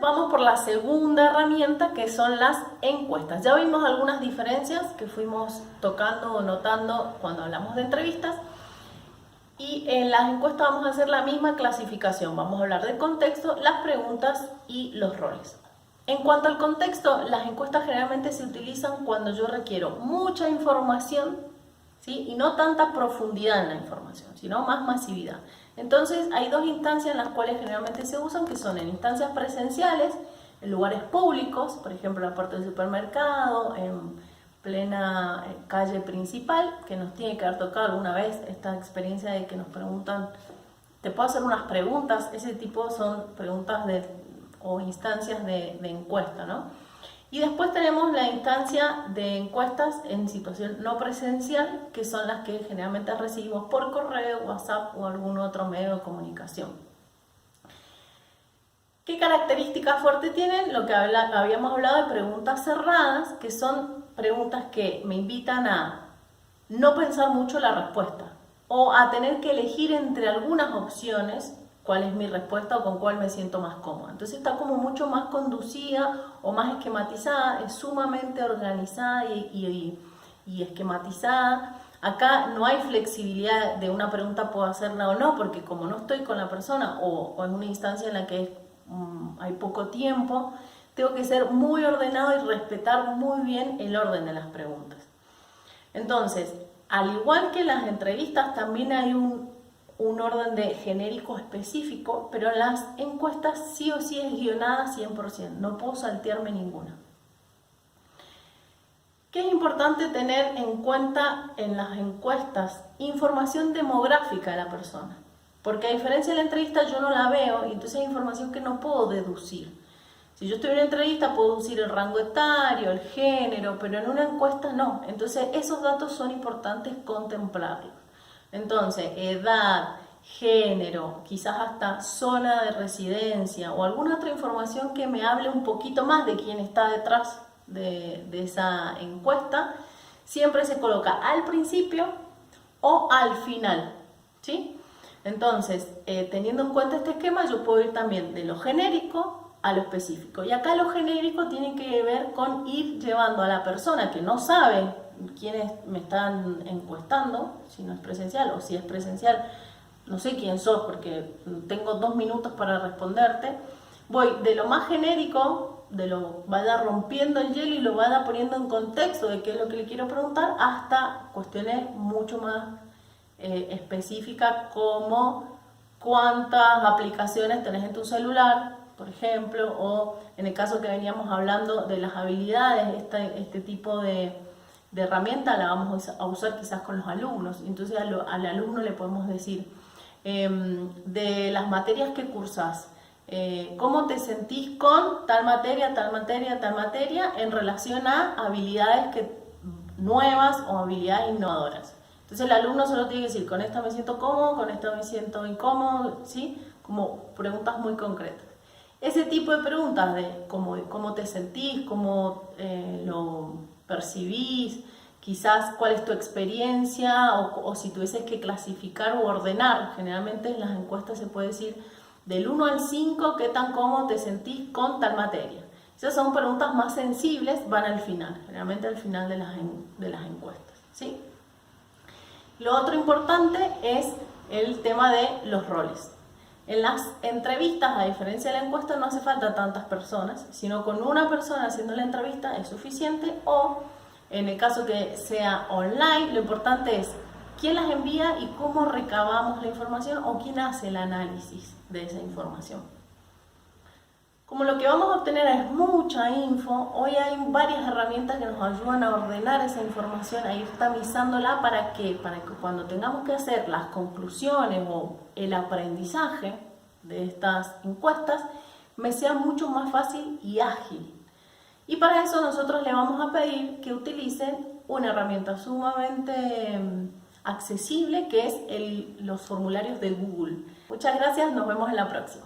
vamos por la segunda herramienta, que son las encuestas. Ya vimos algunas diferencias que fuimos tocando o notando cuando hablamos de entrevistas. Y en las encuestas vamos a hacer la misma clasificación. Vamos a hablar del contexto, las preguntas y los roles. En cuanto al contexto, las encuestas generalmente se utilizan cuando yo requiero mucha información, ¿sí? Y no tanta profundidad en la información, sino más masividad. Entonces hay dos instancias en las cuales generalmente se usan, que son en instancias presenciales, en lugares públicos, por ejemplo en la puerta del supermercado, en plena calle principal, que nos tiene que haber tocado alguna vez esta experiencia de que nos preguntan, te puedo hacer unas preguntas, ese tipo son preguntas o instancias de encuesta, ¿no? Y después tenemos la instancia de encuestas en situación no presencial, que son las que generalmente recibimos por correo, WhatsApp o algún otro medio de comunicación. ¿Qué características fuertes tienen? Lo que habíamos hablado de preguntas cerradas, que son preguntas que me invitan a no pensar mucho la respuesta o a tener que elegir entre algunas opciones cuál es mi respuesta o con cuál me siento más cómoda. Entonces está como mucho más conducida o más esquematizada, es sumamente organizada y esquematizada. Acá no hay flexibilidad de una pregunta puedo hacerla o no, porque como no estoy con la persona o en una instancia en la que hay poco tiempo, tengo que ser muy ordenado y respetar muy bien el orden de las preguntas. Entonces, al igual que en las entrevistas, también hay un orden de genérico específico, pero en las encuestas sí o sí es guionada 100%, no puedo saltearme ninguna. ¿Qué es importante tener en cuenta en las encuestas? Información demográfica de la persona, porque a diferencia de la entrevista yo no la veo y entonces hay información que no puedo deducir. Si yo estoy en una entrevista puedo deducir el rango etario, el género, pero en una encuesta no. Entonces esos datos son importantes contemplarlos. Entonces, edad, género, quizás hasta zona de residencia o alguna otra información que me hable un poquito más de quién está detrás de esa encuesta, siempre se coloca al principio o al final, ¿sí? Entonces, teniendo en cuenta este esquema, yo puedo ir también de lo genérico a lo específico. Y acá lo genérico tiene que ver con ir llevando a la persona que no sabe quiénes me están encuestando, si no es presencial o si es presencial, no sé quién sos porque tengo 2 minutos para responderte. Voy de lo más genérico, vaya rompiendo el hielo y lo vaya poniendo en contexto de qué es lo que le quiero preguntar, hasta cuestiones mucho más específicas como cuántas aplicaciones tenés en tu celular, por ejemplo, o en el caso que veníamos hablando de las habilidades, este tipo de herramienta la vamos a usar quizás con los alumnos. Entonces al alumno le podemos decir, de las materias que cursas, ¿cómo te sentís con tal materia, tal materia, tal materia en relación a habilidades nuevas o habilidades innovadoras? Entonces el alumno solo tiene que decir, con esta me siento cómodo, con esta me siento incómodo, ¿sí? Como preguntas muy concretas. Ese tipo de preguntas de cómo te sentís, cómo lo percibís, quizás cuál es tu experiencia o si tuvieses que clasificar o ordenar. Generalmente en las encuestas se puede decir del 1 al 5 qué tan cómodo te sentís con tal materia. Esas son preguntas más sensibles, van al final, generalmente al final de las encuestas, ¿sí? Lo otro importante es el tema de los roles. En las entrevistas, a diferencia de la encuesta, no hace falta tantas personas, sino con una persona haciendo la entrevista es suficiente, o en el caso que sea online, lo importante es quién las envía y cómo recabamos la información o quién hace el análisis de esa información. Como lo que vamos a obtener es mucha info, hoy hay varias herramientas que nos ayudan a ordenar esa información, a ir tamizándola para que cuando tengamos que hacer las conclusiones o el aprendizaje de estas encuestas, me sea mucho más fácil y ágil. Y para eso nosotros le vamos a pedir que utilicen una herramienta sumamente accesible, que es los formularios de Google. Muchas gracias, nos vemos en la próxima.